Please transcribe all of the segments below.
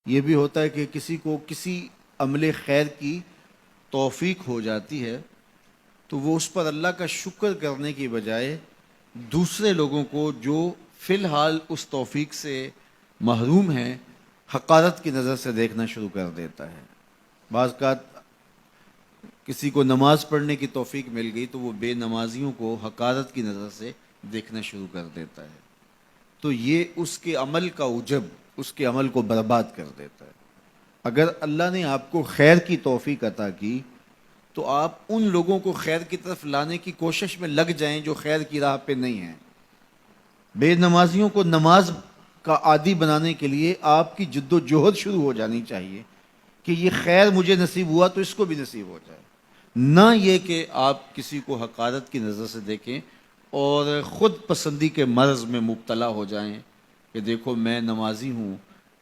یہ بھی ہوتا ہے کہ کسی کو کسی عمل خیر کی توفیق ہو جاتی ہے تو وہ اس پر اللہ کا شکر کرنے کی بجائے دوسرے لوگوں کو جو فی الحال اس توفیق سے محروم ہیں حقارت کی نظر سے دیکھنا شروع کر دیتا ہے۔ بعض اوقات کسی کو نماز پڑھنے کی توفیق مل گئی تو وہ بے نمازیوں کو حقارت کی نظر سے دیکھنا شروع کر دیتا ہے، تو یہ اس کے عمل کا عجب اس کے عمل کو برباد کر دیتا ہے۔ اگر اللہ نے آپ کو خیر کی توفیق عطا کی تو آپ ان لوگوں کو خیر کی طرف لانے کی کوشش میں لگ جائیں جو خیر کی راہ پہ نہیں ہیں۔ بے نمازیوں کو نماز کا عادی بنانے کے لیے آپ کی جد و جہد شروع ہو جانی چاہیے کہ یہ خیر مجھے نصیب ہوا تو اس کو بھی نصیب ہو جائے، نہ یہ کہ آپ کسی کو حقارت کی نظر سے دیکھیں اور خود پسندی کے مرض میں مبتلا ہو جائیں کہ دیکھو میں نمازی ہوں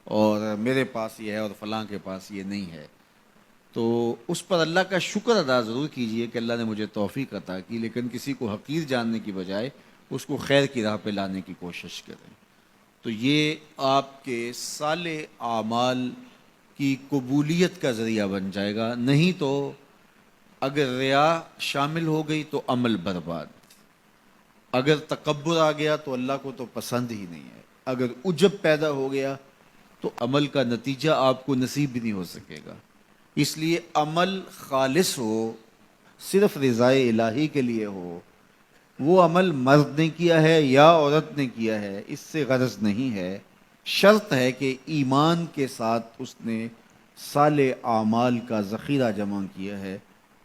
اور میرے پاس یہ ہے اور فلاں کے پاس یہ نہیں ہے۔ تو اس پر اللہ کا شکر ادا ضرور کیجئے کہ اللہ نے مجھے توفیق عطا کی، لیکن کسی کو حقیر جاننے کی بجائے اس کو خیر کی راہ پہ لانے کی کوشش کریں۔ تو یہ آپ کے صالح اعمال کی قبولیت کا ذریعہ بن جائے گا، نہیں تو اگر ریا شامل ہو گئی تو عمل برباد، اگر تکبر آ گیا تو اللہ کو تو پسند ہی نہیں ہے، اگر عجب پیدا ہو گیا تو عمل کا نتیجہ آپ کو نصیب بھی نہیں ہو سکے گا۔ اس لیے عمل خالص ہو، صرف رضائے الہی کے لیے ہو، وہ عمل مرد نے کیا ہے یا عورت نے کیا ہے اس سے غرض نہیں ہے، شرط ہے کہ ایمان کے ساتھ اس نے صالح اعمال کا ذخیرہ جمع کیا ہے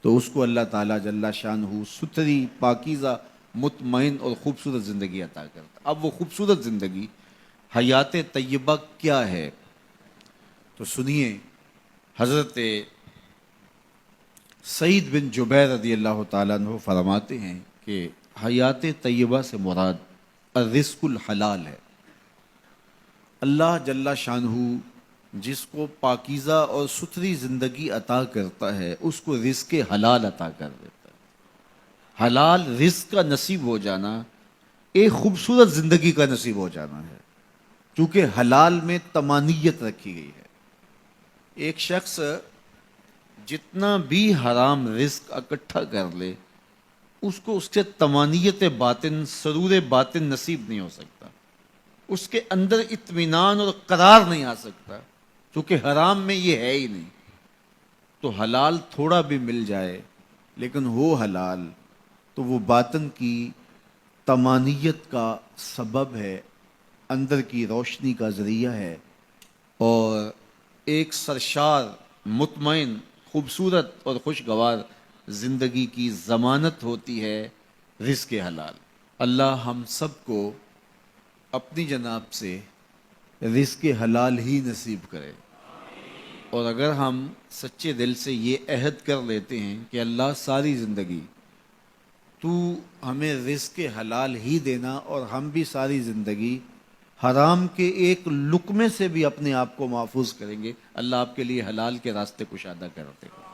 تو اس کو اللہ تعالیٰ جل شانہ ستھری پاکیزہ مطمئن اور خوبصورت زندگی عطا کرتا۔ اب وہ خوبصورت زندگی حیات طیبہ کیا ہے تو سنیے، حضرت سعید بن جبیر رضی اللہ تعالیٰ عنہ فرماتے ہیں کہ حیات طیبہ سے مراد الرزق الحلال ہے۔ اللہ جل شانہ جس کو پاکیزہ اور ستھری زندگی عطا کرتا ہے اس کو رزق حلال عطا کر دیتا ہے۔ حلال رزق کا نصیب ہو جانا ایک خوبصورت زندگی کا نصیب ہو جانا ہے، کیونکہ حلال میں طمانیت رکھی گئی ہے۔ ایک شخص جتنا بھی حرام رزق اکٹھا کر لے اس کو اس سے طمانیت باطن، سرور باطن نصیب نہیں ہو سکتا، اس کے اندر اطمینان اور قرار نہیں آ سکتا، کیونکہ حرام میں یہ ہے ہی نہیں۔ تو حلال تھوڑا بھی مل جائے لیکن ہو حلال تو وہ باطن کی طمانیت کا سبب ہے، اندر کی روشنی کا ذریعہ ہے، اور ایک سرشار مطمئن خوبصورت اور خوشگوار زندگی کی ضمانت ہوتی ہے رزق حلال۔ اللہ ہم سب کو اپنی جناب سے رزق حلال ہی نصیب کرے، اور اگر ہم سچے دل سے یہ عہد کر لیتے ہیں کہ اللہ ساری زندگی تو ہمیں رزق حلال ہی دینا اور ہم بھی ساری زندگی حرام کے ایک لقمے سے بھی اپنے آپ کو محفوظ کریں گے، اللہ آپ کے لیے حلال کے راستے کشادہ کرتے ہیں۔